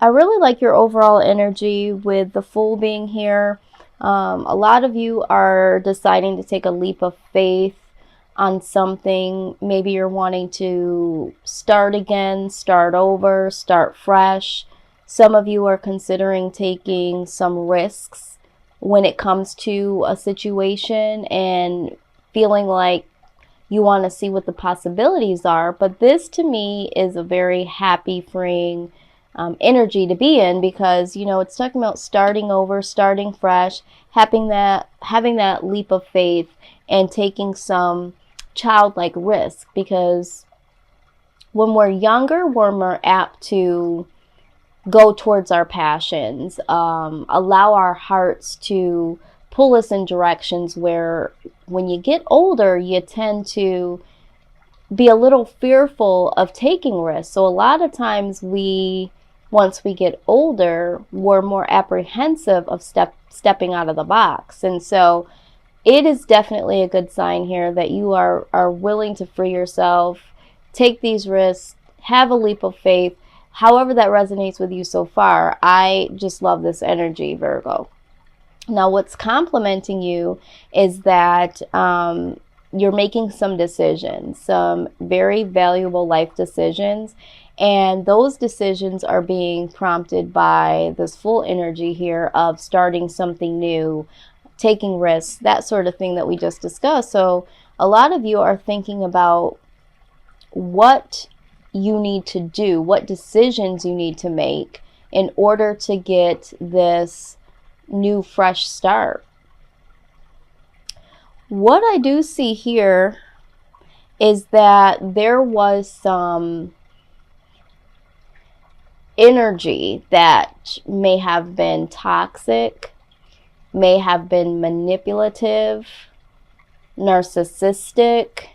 I really like your overall energy with the Fool being here. A lot of you are deciding to take a leap of faith on something. Maybe you're wanting to start again, start over, start fresh. Some of you are considering taking some risks when it comes to a situation and feeling like you want to see what the possibilities are. But this to me is a very happy, freeing energy to be in, because it's talking about starting over, starting fresh, having that leap of faith and taking some childlike risk. Because when we're younger, we're more apt to go towards our passions, allow our hearts to pull us in directions where when you get older, you tend to be a little fearful of taking risks. So a lot of times once we get older, we're more apprehensive of stepping out of the box. And so it is definitely a good sign here that you are willing to free yourself, take these risks, have a leap of faith. However that resonates with you so far, I just love this energy, Virgo. Now, what's complementing you is that you're making some decisions, some very valuable life decisions, and those decisions are being prompted by this full energy here of starting something new, taking risks, that sort of thing that we just discussed. So a lot of you are thinking about what you need to do, what decisions you need to make in order to get this new fresh start. What I do see here is that there was some energy that may have been toxic, may have been manipulative, narcissistic.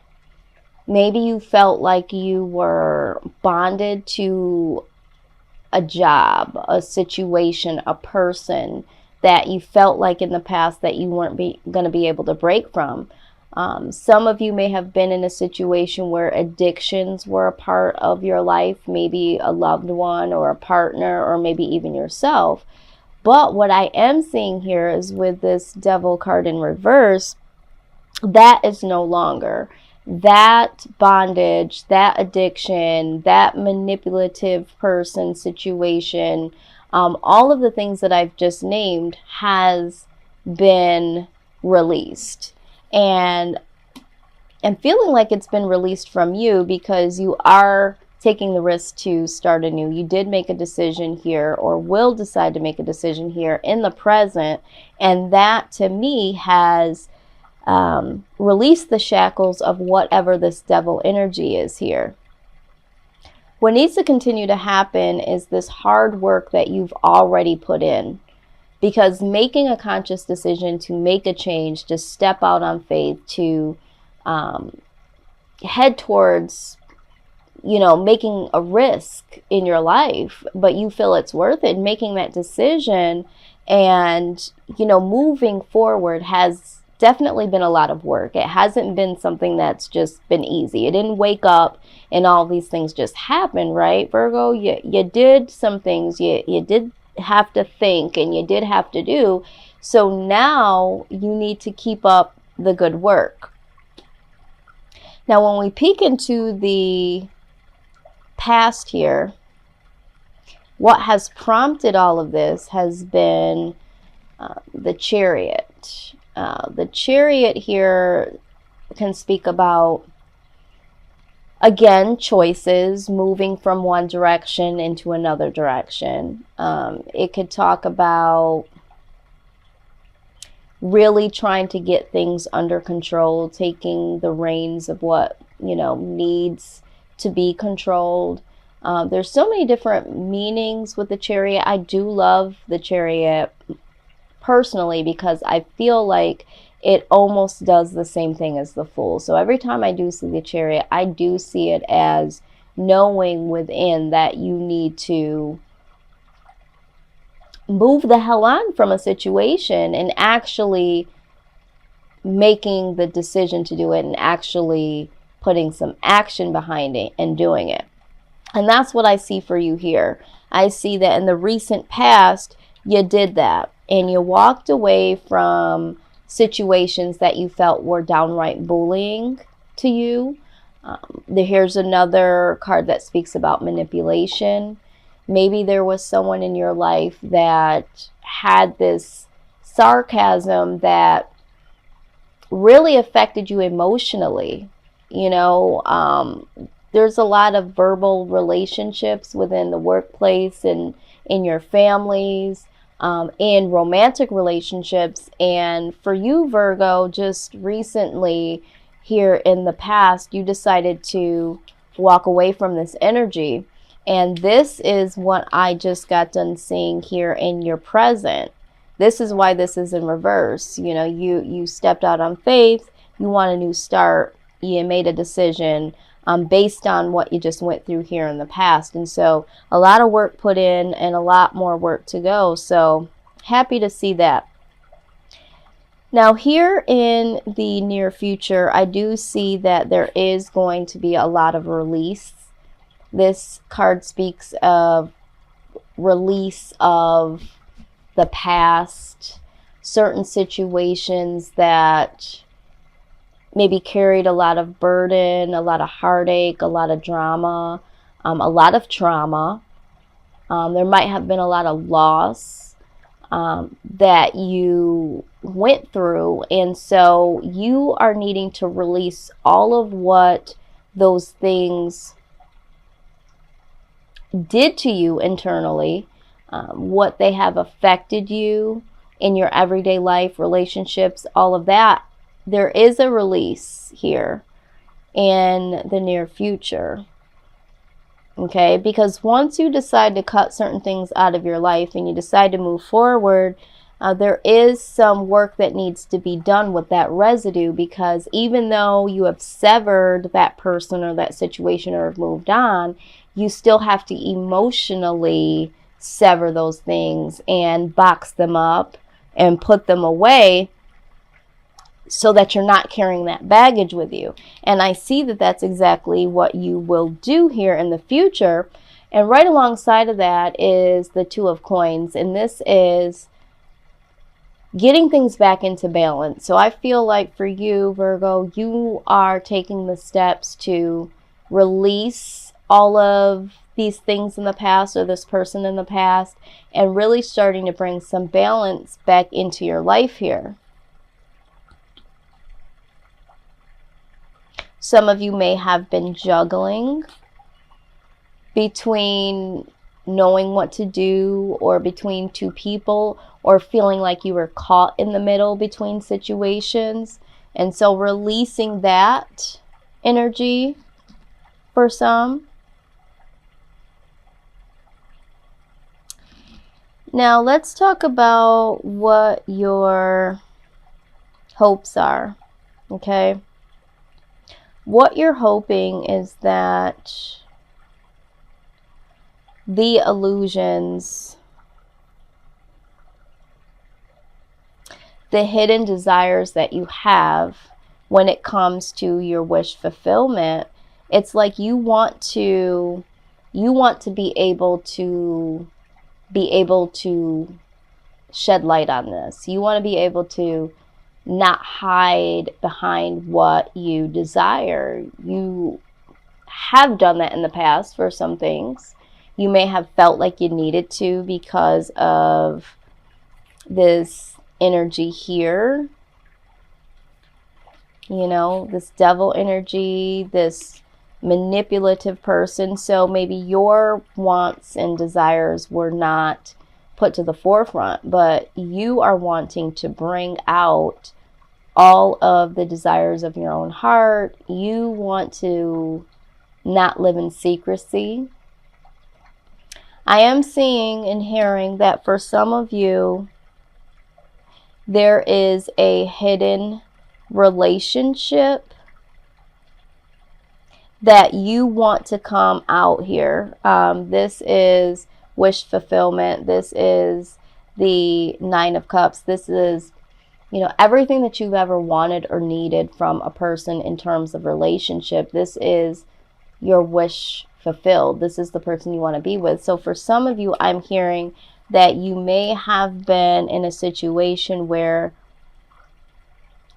Maybe you felt like you were bonded to a job, a situation, a person that you felt like in the past that you weren't going to be able to break from. Some of you may have been in a situation where addictions were a part of your life, maybe a loved one or a partner or maybe even yourself. But what I am seeing here is with this Devil card in reverse, that is no longer. That bondage, that addiction, that manipulative person situation, all of the things that I've just named has been released. And I'm feeling like it's been released from you because you are taking the risk to start anew. You did make a decision here, or will decide to make a decision here in the present. And that to me has release the shackles of whatever this devil energy is here. What needs to continue to happen is this hard work that you've already put in, because making a conscious decision to make a change, to step out on faith, to head towards making a risk in your life, but you feel it's worth it, making that decision and moving forward has definitely been a lot of work. It hasn't been something that's just been easy. It didn't wake up and all these things just happen, right, Virgo? You did some things. You did have to think and you did have to do. So now you need to keep up the good work. Now, when we peek into the past here, what has prompted all of this has been the Chariot. The Chariot here can speak about, again, choices, moving from one direction into another direction. It could talk about really trying to get things under control, taking the reins of what, needs to be controlled. There's so many different meanings with the Chariot. I do love the Chariot personally because I feel like it almost does the same thing as the Fool. So every time I do see the Chariot, I do see it as knowing within that you need to move the hell on from a situation and actually making the decision to do it and actually putting some action behind it and doing it. And that's what I see for you here. I see that in the recent past, you did that and you walked away from situations that you felt were downright bullying to you. Here's another card that speaks about manipulation. Maybe there was someone in your life that had this sarcasm that really affected you emotionally. You know, there's a lot of verbal relationships within the workplace and in your families, in romantic relationships. And for you, Virgo, just recently here in the past, you decided to walk away from this energy. And this is what I just got done seeing here in your present. This is why this is in reverse. You know, you stepped out on faith, you want a new start, you made a decision based on what you just went through here in the past. And so a lot of work put in and a lot more work to go. So happy to see that. Now here in the near future, I do see that there is going to be a lot of release. This card speaks of release of the past, certain situations that maybe carried a lot of burden, a lot of heartache, a lot of drama, a lot of trauma. There might have been a lot of loss that you went through. And so you are needing to release all of what those things did to you internally, what they have affected you in your everyday life, relationships, all of that. There is a release here in the near future. Okay, because once you decide to cut certain things out of your life and you decide to move forward, there is some work that needs to be done with that residue, because even though you have severed that person or that situation or have moved on, you still have to emotionally sever those things and box them up and put them away so that you're not carrying that baggage with you. And I see that that's exactly what you will do here in the future. And right alongside of that is the Two of Coins. And this is getting things back into balance. So I feel like for you, Virgo, you are taking the steps to release all of these things in the past or this person in the past and really starting to bring some balance back into your life here. Some of you may have been juggling between knowing what to do or between two people, or feeling like you were caught in the middle between situations. And so releasing that energy for some. Now let's talk about what your hopes are, okay? What you're hoping is that the illusions, the hidden desires that you have when it comes to your wish fulfillment, it's like you want to be able to shed light on this. You want to be able to not hide behind what you desire. You have done that in the past for some things. You may have felt like you needed to because of this energy here. You know, this devil energy, this manipulative person. So maybe your wants and desires were not put to the forefront, but you are wanting to bring out all of the desires of your own heart. You want to not live in secrecy. I am seeing and hearing that for some of you, there is a hidden relationship that you want to come out here. This is wish fulfillment. This is the Nine of Cups. This is, you know, everything that you've ever wanted or needed from a person in terms of relationship. This is your wish fulfilled. This is the person you want to be with. So for some of you, I'm hearing that you may have been in a situation where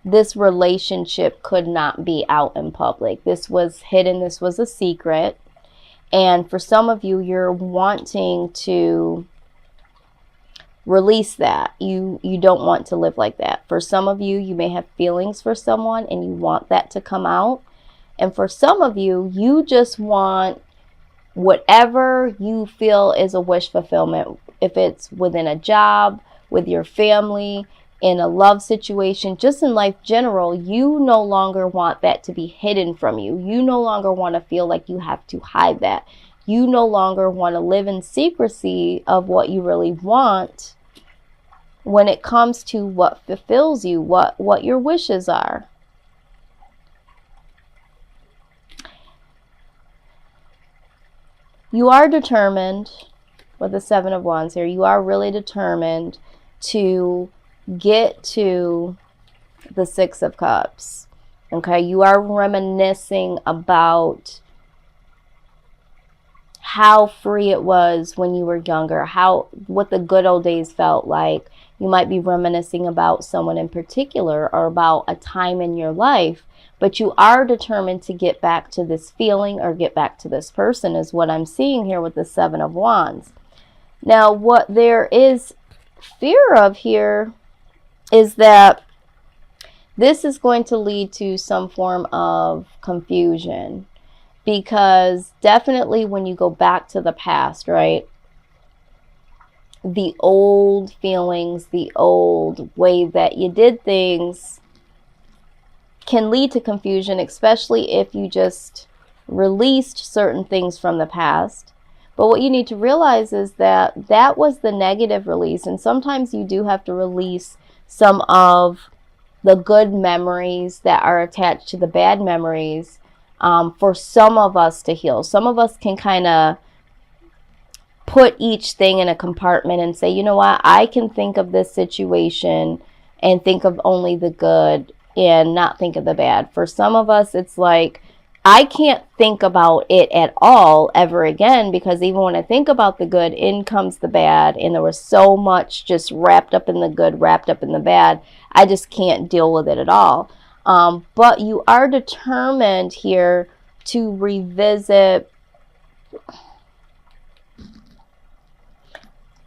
this relationship could not be out in public. This was hidden. This was a secret. And for some of you, you're wanting to release that. You don't want to live like that. For some of you, you may have feelings for someone and you want that to come out. And for some of you, you just want whatever you feel is a wish fulfillment. If it's within a job, with your family, in a love situation, just in life general, you no longer want that to be hidden from you. You no longer want to feel like you have to hide that. You no longer want to live in secrecy of what you really want when it comes to what fulfills you, what your wishes are. You are determined, with the Seven of Wands here, you are really determined to get to the Six of Cups. Okay, you are reminiscing about how free it was when you were younger, what the good old days felt like. You might be reminiscing about someone in particular or about a time in your life, but you are determined to get back to this feeling or get back to this person, is what I'm seeing here with the Seven of Wands. Now, what there is fear of here is that this is going to lead to some form of confusion, because definitely when you go back to the past, right, the old feelings, the old way that you did things can lead to confusion, especially if you just released certain things from the past. But what you need to realize is that that was the negative release, and sometimes you do have to release some of the good memories that are attached to the bad memories for some of us to heal. Some of us can kind of put each thing in a compartment and say, you know what, I can think of this situation and think of only the good and not think of the bad. For some of us, it's like, I can't think about it at all ever again, because even when I think about the good, in comes the bad, and there was so much just wrapped up in the good, wrapped up in the bad, I just can't deal with it at all. But you are determined here to revisit.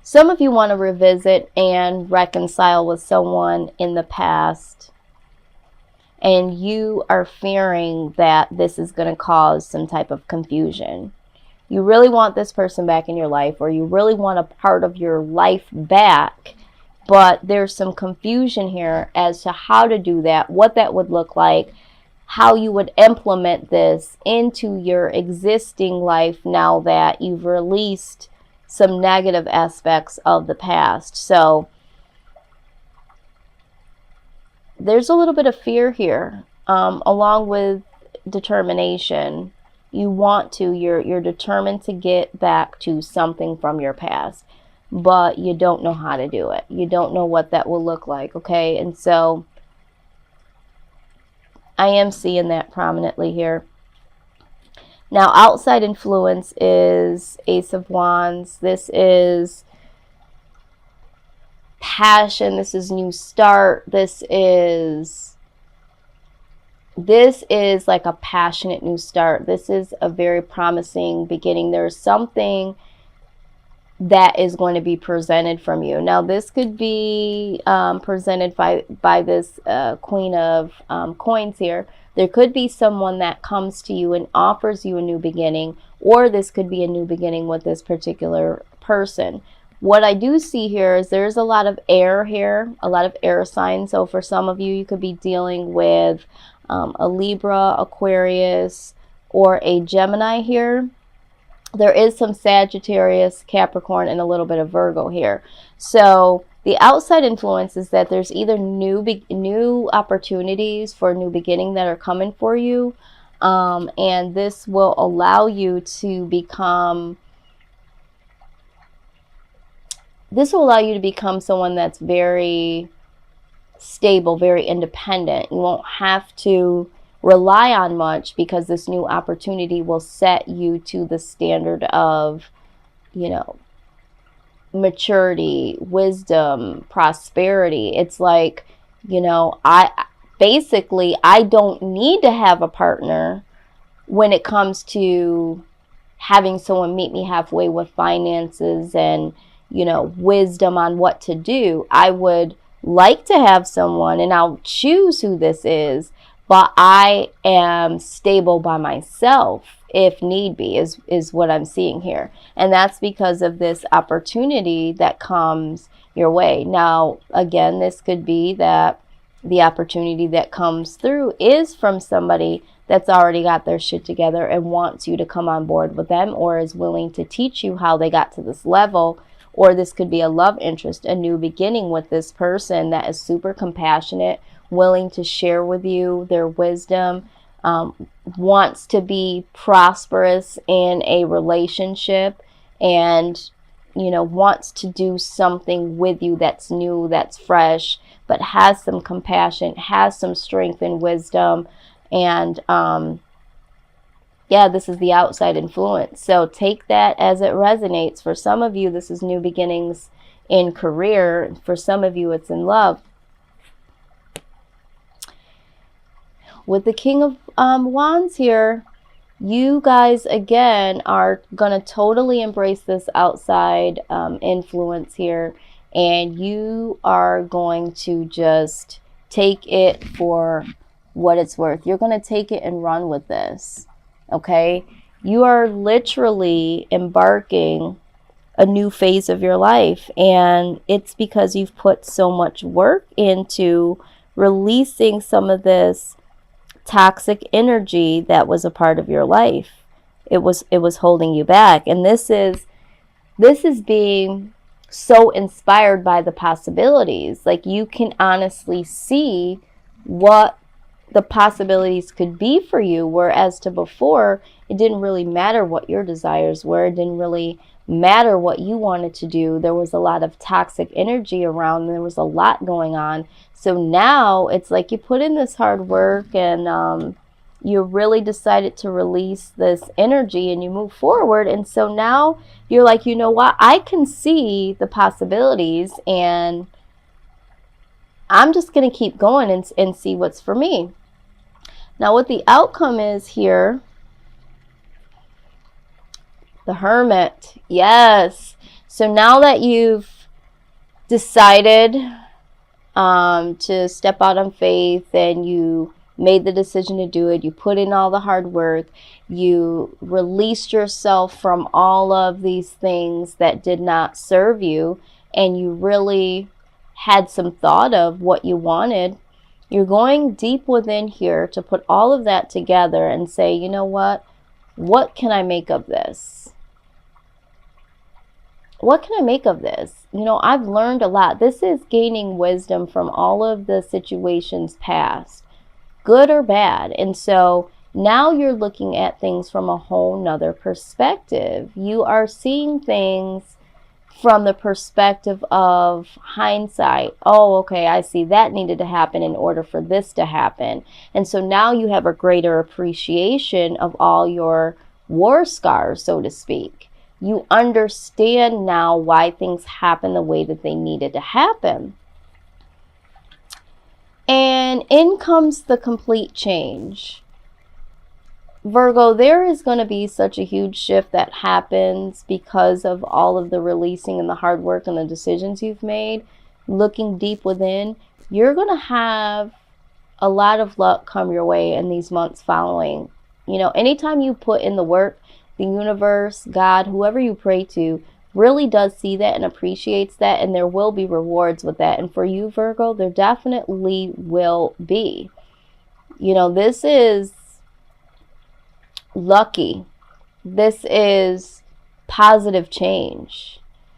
Some of you want to revisit and reconcile with someone in the past, and you are fearing that this is going to cause some type of confusion. You really want this person back in your life, or you really want a part of your life back, but there's some confusion here as to how to do that, what that would look like, how you would implement this into your existing life now that you've released some negative aspects of the past. So there's a little bit of fear here, along with determination. You want to, you're determined to get back to something from your past, but you don't know how to do it. You don't know what that will look like, okay? And so I am seeing that prominently here. Now, outside influence is Ace of Wands. This is passion. This is new start. This is like a passionate new start. This is a very promising beginning. There's something that is going to be presented from you. Now, this could be presented by this Queen of Coins here. There could be someone that comes to you and offers you a new beginning, or this could be a new beginning with this particular person. What I do see here is there's a lot of air here, a lot of air signs. So for some of you, you could be dealing with a Libra, Aquarius, or a Gemini here. There is some Sagittarius, Capricorn, and a little bit of Virgo here. So the outside influence is that there's either new opportunities for a new beginning that are coming for you, and this will allow you to become someone that's very stable, very independent. You won't have to rely on much, because this new opportunity will set you to the standard of, you know, maturity, wisdom, prosperity. It's like, you know, I don't need to have a partner when it comes to having someone meet me halfway with finances and, you know, wisdom on what to do. I would like to have someone, and I'll choose who this is, but I am stable by myself if need be, is what I'm seeing here. And that's because of this opportunity that comes your way. Now, again, this could be that the opportunity that comes through is from somebody that's already got their shit together and wants you to come on board with them, or is willing to teach you how they got to this level. Or this could be a love interest, a new beginning with this person that is super compassionate, willing to share with you their wisdom, wants to be prosperous in a relationship, and, you know, wants to do something with you that's new, that's fresh, but has some compassion, has some strength and wisdom. And yeah, this is the outside influence. So take that as it resonates. For some of you, this is new beginnings in career. For some of you, it's in love. With the King of Wands here, you guys, again, are going to totally embrace this outside influence here. And you are going to just take it for what it's worth. You're going to take it and run with this. Okay? You are literally embarking a new phase of your life. And it's because you've put so much work into releasing some of this toxic energy that was a part of your life. It was holding you back. And this is being so inspired by the possibilities. Like, you can honestly see what the possibilities could be for you, whereas to before, it didn't really matter what your desires were. It didn't really matter what you wanted to do. There was a lot of toxic energy around. There was a lot going on. So now it's like you put in this hard work, and you really decided to release this energy, and you move forward. And so now you're like, you know what? I can see the possibilities, and I'm just going to keep going and see what's for me. Now, what the outcome is here, the Hermit. Yes. So now that you've decided to step out on faith, and you made the decision to do it, you put in all the hard work, you released yourself from all of these things that did not serve you, and you really had some thought of what you wanted, you're going deep within here to put all of that together and say, you know what can I make of this? What can I make of this? You know, I've learned a lot. This is gaining wisdom from all of the situations past, good or bad. And so now you're looking at things from a whole nother perspective. You are seeing things from the perspective of hindsight. Oh, okay, I see that needed to happen in order for this to happen. And so now you have a greater appreciation of all your war scars, so to speak. You understand now why things happen the way that they needed to happen. And in comes the complete change. Virgo, there is going to be such a huge shift that happens because of all of the releasing and the hard work and the decisions you've made. Looking deep within, you're going to have a lot of luck come your way in these months following. You know, anytime you put in the work, the universe, God, whoever you pray to, really does see that and appreciates that, and there will be rewards with that. And for you, Virgo, there definitely will be. You know, this is lucky. This is positive change.